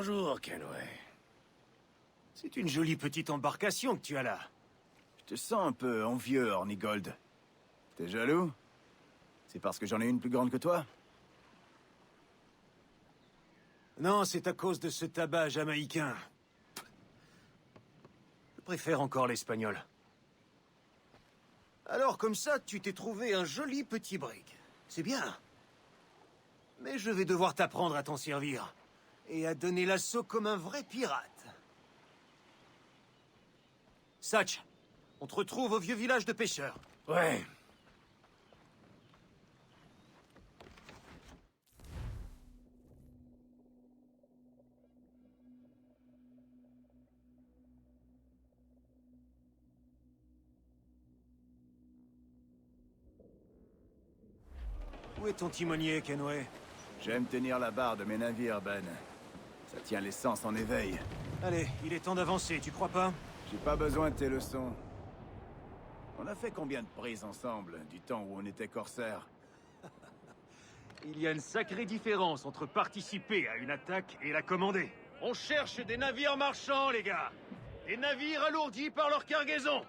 Bonjour, Kenway. C'est une jolie petite embarcation que tu as là. Je te sens un peu envieux, Hornigold. T'es jaloux? C'est parce que j'en ai une plus grande que toi? Non, c'est à cause de ce tabac jamaïcain. Je préfère encore l'espagnol. Alors, comme ça, tu t'es trouvé un joli petit brick. C'est bien. Mais je vais devoir t'apprendre à t'en servir. Et à donner l'assaut comme un vrai pirate. Satch, on te retrouve au vieux village de pêcheurs. Ouais. Où est ton timonier, Kenway? J'aime tenir la barre de mes navires, Ben. Ça tient l'essence en éveil. Allez, il est temps d'avancer, tu crois pas? J'ai pas besoin de tes leçons. On a fait combien de prises ensemble, du temps où on était corsaires? Il y a une sacrée différence entre participer à une attaque et la commander. On cherche des navires marchands, les gars. Des navires alourdis par leur cargaison.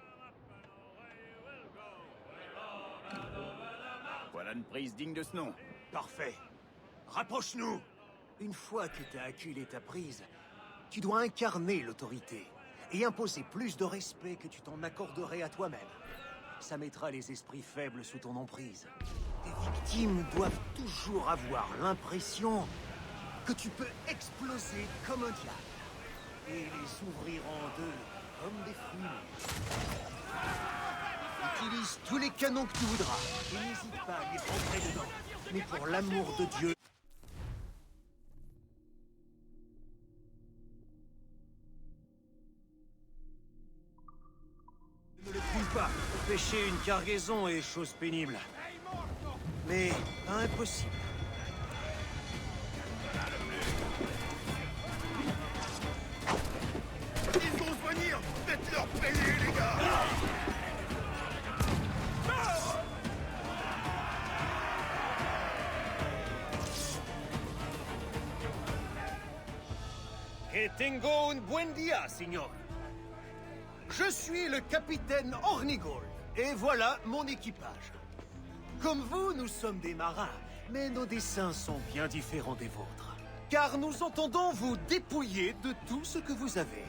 Voilà une prise digne de ce nom. Parfait. Rapproche-nous. Une fois que t'as acculé ta prise, tu dois incarner l'autorité et imposer plus de respect que tu t'en accorderais à toi-même. Ça mettra les esprits faibles sous ton emprise. Tes victimes doivent toujours avoir l'impression que tu peux exploser comme un diable et les ouvrir en deux comme des fruits. Utilise tous les canons que tu voudras et n'hésite pas à les rentrer dedans. Mais pour l'amour de Dieu... Ne le trouve pas. Pêcher une cargaison est chose pénible. Mais pas impossible. Ils vont venir. Faites-leur payer, les gars. Que tengo un buen día, señor. Je suis le capitaine Hornigold, et voilà mon équipage. Comme vous, nous sommes des marins, mais nos desseins sont bien différents des vôtres. Car nous entendons vous dépouiller de tout ce que vous avez.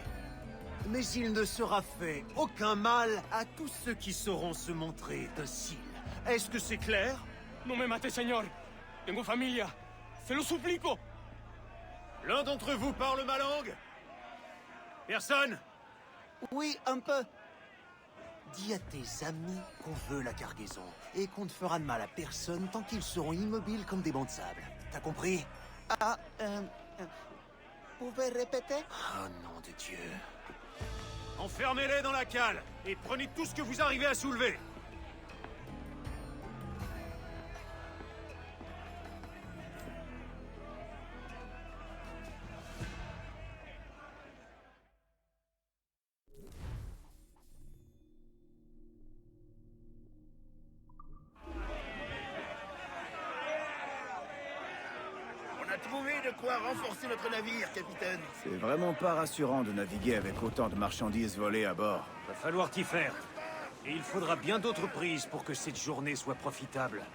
Mais il ne sera fait aucun mal à tous ceux qui sauront se montrer dociles. Est-ce que c'est clair? No me mate, señor. Tengo familia. Se lo suplico. L'un d'entre vous parle ma langue? Personne? Oui, un peu. Dis à tes amis qu'on veut la cargaison et qu'on ne fera de mal à personne tant qu'ils seront immobiles comme des bancs de sable. T'as compris? Pouvez répéter? Oh nom de Dieu. Enfermez-les dans la cale et prenez tout ce que vous arrivez à soulever. On a trouvé de quoi renforcer notre navire, capitaine. C'est vraiment pas rassurant de naviguer avec autant de marchandises volées à bord. Va falloir t'y faire. Et il faudra bien d'autres prises pour que cette journée soit profitable.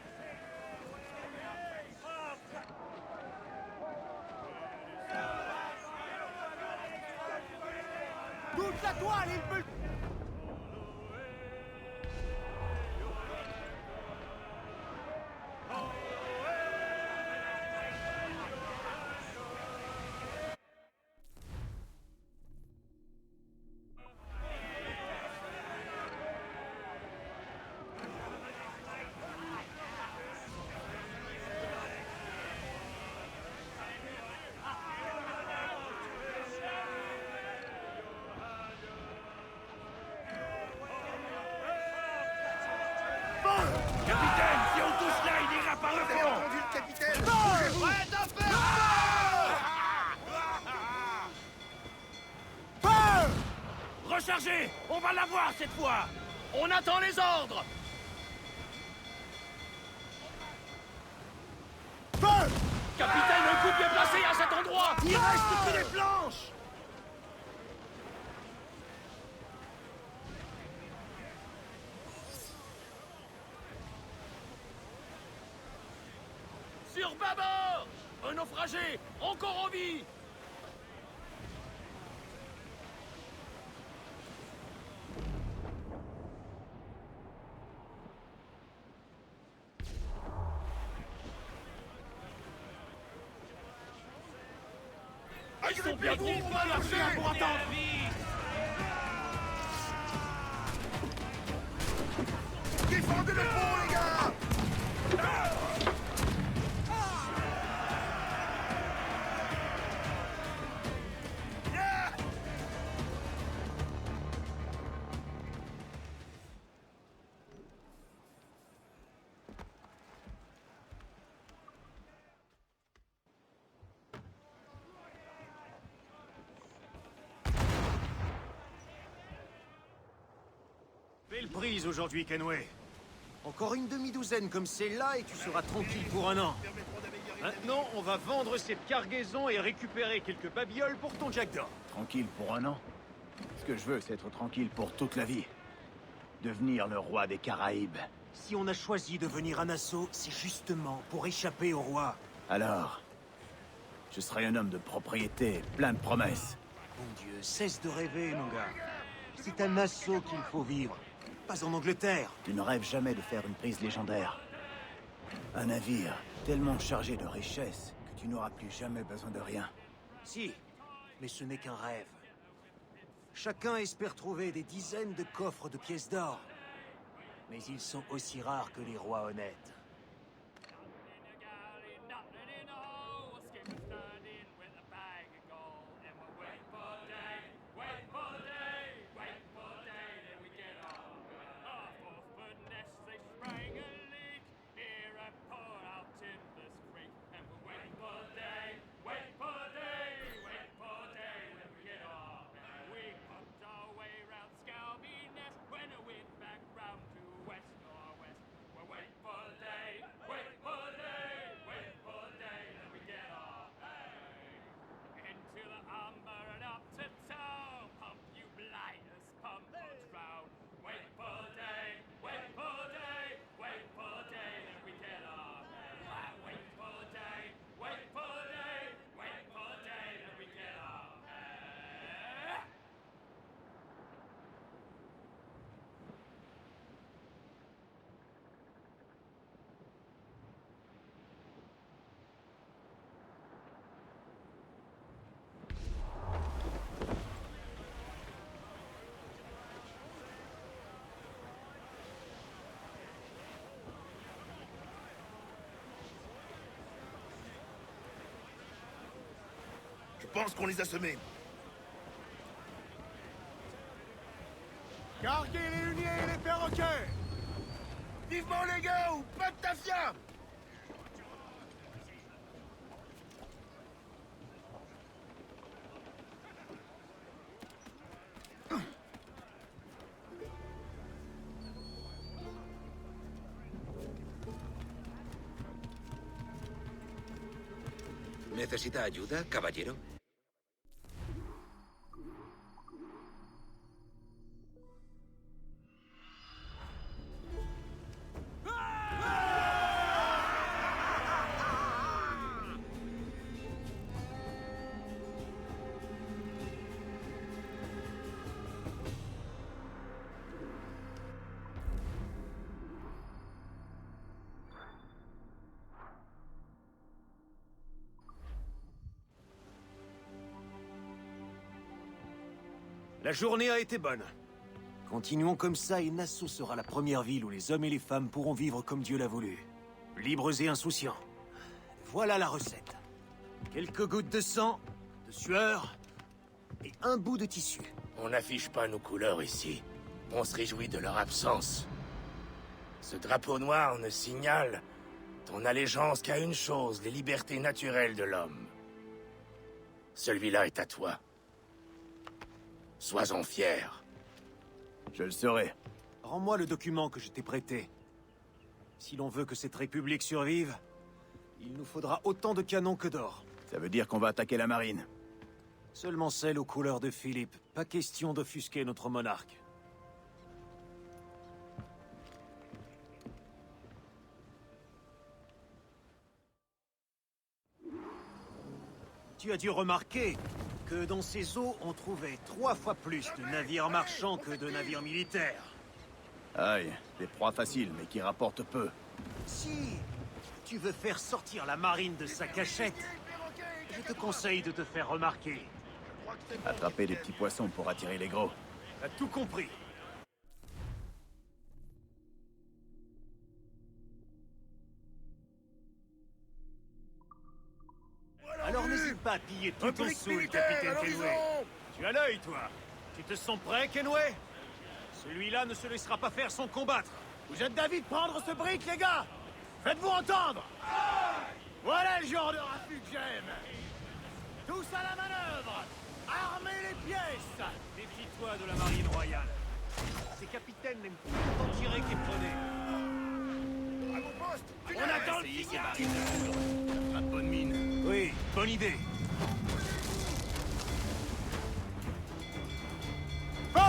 Toute la toile, il peut... Capitaine, si on touche là, il ira par le fond. Vous avez entendu le capitaine? Bougez-vous. Rechargez. On va l'avoir cette fois. On attend les ordres. Capitaine, un coup bien placé à cet endroit. là! Il reste que des planches! Sur bâbord! Un naufragé! Encore en vie! Ils sont bien Agrippez-vous, on va marcher pour attendre! Défendez le pont, les gars! Belle prise aujourd'hui, Kenway. Encore une demi-douzaine comme celle-là et tu seras tranquille pour un an. Maintenant, on va vendre cette cargaison et récupérer quelques babioles pour ton Jack d'or. Tranquille pour un an? Ce que je veux, c'est être tranquille pour toute la vie. Devenir le roi des Caraïbes. Si on a choisi de venir à Nassau, c'est justement pour échapper au roi. Alors, je serai un homme de propriété, plein de promesses. Mon Dieu, cesse de rêver, mon gars. C'est à Nassau qu'il faut vivre, pas en Angleterre. Tu ne rêves jamais de faire une prise légendaire. Un navire tellement chargé de richesses que tu n'auras plus jamais besoin de rien. Si, mais ce n'est qu'un rêve. Chacun espère trouver des dizaines de coffres de pièces d'or. Mais ils sont aussi rares que les rois honnêtes. Je pense qu'on les a semés. Carguez les huniers et les perroquets! Vivement les gars, ou pas de tafia! ¿Necesita ayuda, caballero? La journée a été bonne. Continuons comme ça et Nassau sera la première ville où les hommes et les femmes pourront vivre comme Dieu l'a voulu. Libres et insouciants. Voilà la recette. Quelques gouttes de sang, de sueur et un bout de tissu. On n'affiche pas nos couleurs ici. On se réjouit de leur absence. Ce drapeau noir ne signale ton allégeance qu'à une chose, les libertés naturelles de l'homme. Celui-là est à toi. Sois-en fier. Je le serai. Rends-moi le document que je t'ai prêté. Si l'on veut que cette république survive, il nous faudra autant de canons que d'or. Ça veut dire qu'on va attaquer la marine. Seulement celle aux couleurs de Philippe. Pas question d'offusquer notre monarque. Tu as dû remarquer que dans ces eaux, on trouvait 3 fois plus de navires marchands que de navires militaires. Aïe, des proies faciles, mais qui rapportent peu. Si tu veux faire sortir la marine de sa cachette, je te conseille de te faire remarquer. Attraper des petits poissons pour attirer les gros. T'as tout compris. Alors n'hésite pas à piller tout ton sou, capitaine Kenway. Tu as l'œil, toi. Tu te sens prêt, Kenway? Celui-là ne se laissera pas faire sans combattre. Vous êtes d'avis de prendre ce brick, les gars? Faites-vous entendre! Voilà le genre de raffut que j'aime! Tous à la manœuvre! Armez les pièces! Méfie-toi de la marine royale. Ces capitaines n'aiment plus autant tirer que les prenez. À mon poste! On attend le signal. Pas de bonne mine. Oui, bonne idée.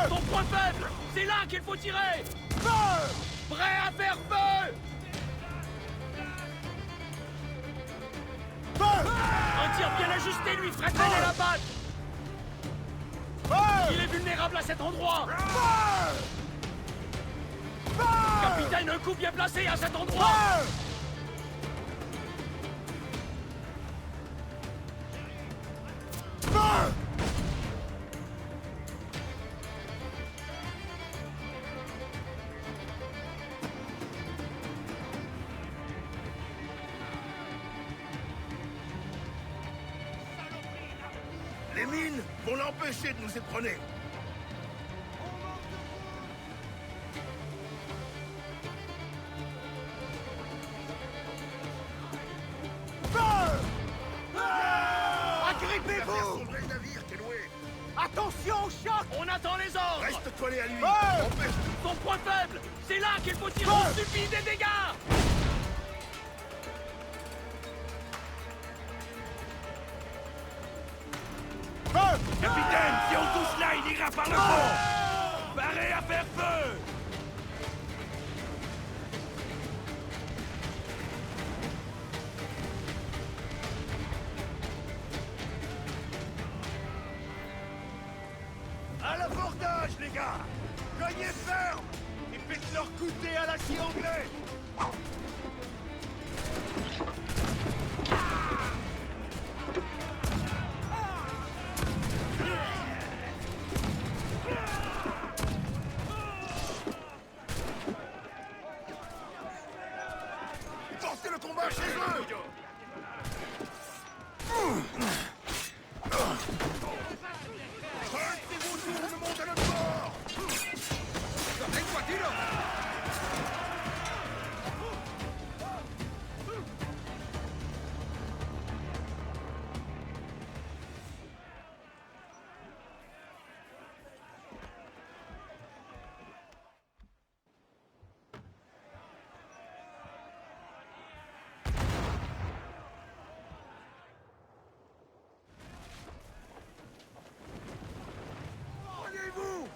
Ton point faible, c'est là qu'il faut tirer. Prêt à faire feu. Un tir bien ajusté lui ferait traîner la balle. Il est vulnérable à cet endroit. Capitaine, un coup bien placé à cet endroit. Les mines vont l'empêcher de nous épronner. Agrippez-vous! Son vrai navire, Kenway. Attention au choc! On attend les ordres. Reste collé à lui. Ouais. Empêche. Ton point faible, c'est là qu'il faut tirer. On subit des dégâts. Capitaine, si on touche là, il ira par le fond. Paré à faire feu. À l'abordage, les gars! Cognez ferme! Et faites leur goûter à l'acier anglais! Portez le combat chez eux. Hâtez-vous, tout le monde à notre bord. Prenez-vous.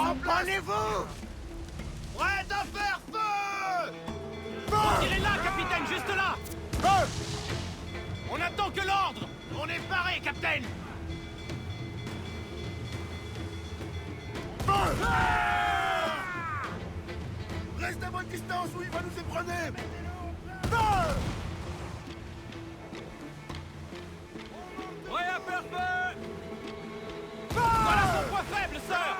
en place. Prenez-vous! Prêt à faire feu! Tirez là, capitaine, juste là! Feu! On attend que l'ordre! On est paré, capitaine! Reste à bonne distance ou il va nous éperonner. Prêt à faire feu! Voilà son point faible, sœur!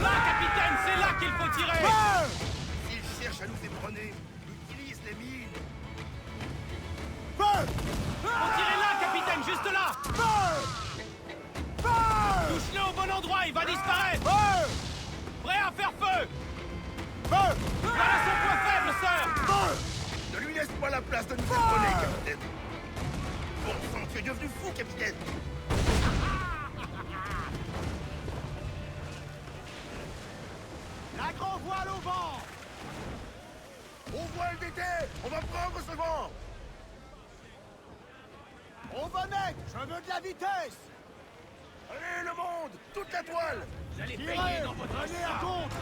Là, capitaine, c'est là qu'il faut tirer! S'il cherche à nous éperonner, utilise les mines. Faut tirer là, capitaine, juste là! Touche-le au bon endroit, il va disparaître! Prêt à faire feu! Voilà son point faible, sœur! Ne lui laisse pas la place de nous éperonner, capitaine. Bon sang, tu es devenu fou, capitaine. La grand voile au vent! Au voile d'été, on va prendre ce vent. Au bonnet! Je veux de la vitesse! Allez, le monde, toute la toile. Tirez! Prenez un contre!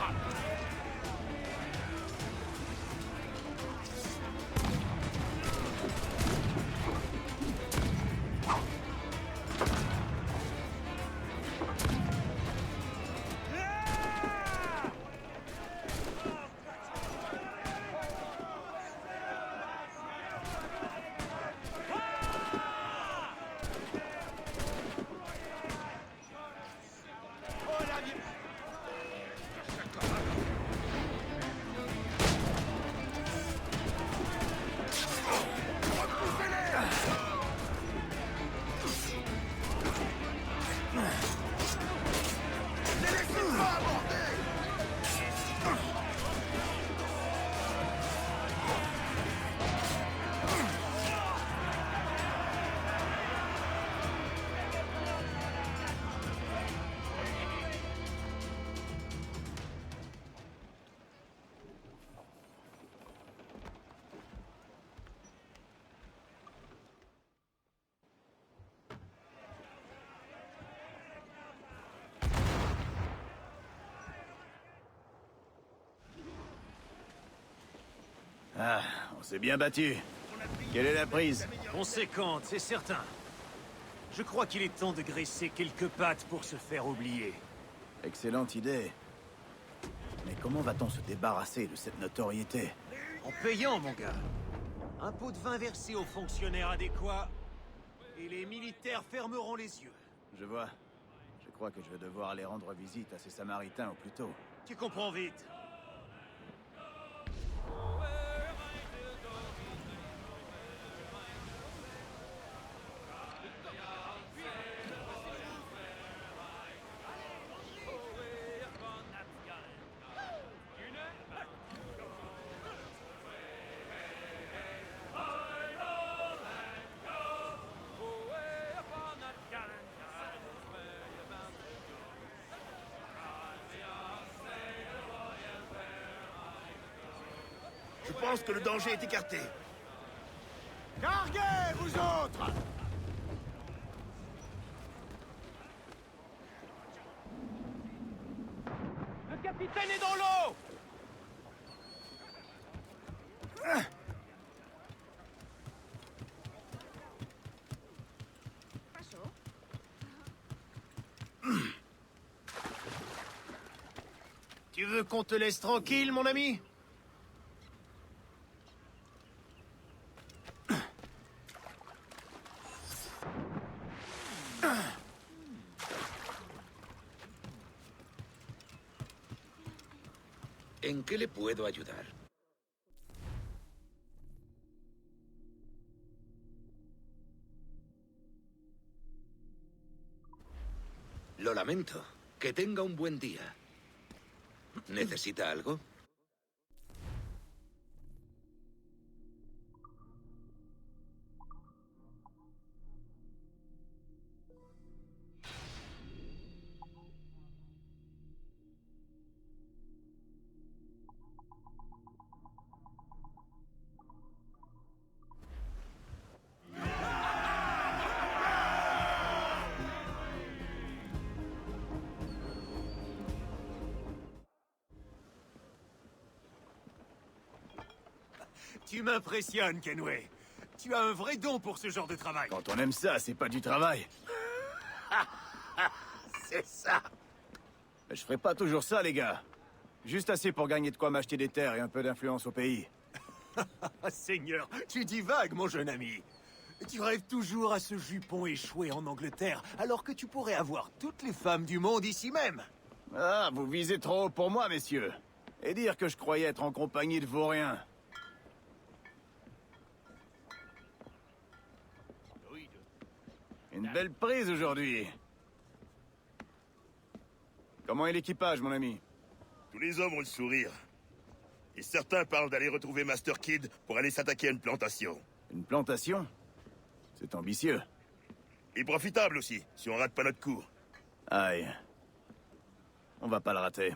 Ah, on s'est bien battu. Quelle est la prise? Conséquente, c'est certain. Je crois qu'il est temps de graisser quelques pattes pour se faire oublier. Excellente idée. Mais comment va-t-on se débarrasser de cette notoriété? En payant, mon gars. Un pot de vin versé aux fonctionnaires adéquats, et les militaires fermeront les yeux. Je vois. Je crois que je vais devoir aller rendre visite à ces Samaritains au plus tôt. Tu comprends vite. Je pense que le danger est écarté. Carguez, vous autres! Le capitaine est dans l'eau! Tu veux qu'on te laisse tranquille, mon ami? ¿En qué le puedo ayudar? Lo lamento. Que tenga un buen día. ¿Necesita algo? Tu m'impressionnes, Kenway. Tu as un vrai don pour ce genre de travail. Quand on aime ça, c'est pas du travail. C'est ça. Mais je ferai pas toujours ça, les gars. Juste assez pour gagner de quoi m'acheter des terres et un peu d'influence au pays. Ah, Seigneur, tu divagues, mon jeune ami. Tu rêves toujours à ce jupon échoué en Angleterre, alors que tu pourrais avoir toutes les femmes du monde ici même. Ah, vous visez trop haut pour moi, messieurs. Et dire que je croyais être en compagnie de vauriens. Une belle prise aujourd'hui. Comment est l'équipage, mon ami? Tous les hommes ont le sourire. Et certains parlent d'aller retrouver Master Kid pour aller s'attaquer à une plantation. Une plantation? C'est ambitieux. Et profitable aussi, si on rate pas notre coup. Aïe. On va pas le rater.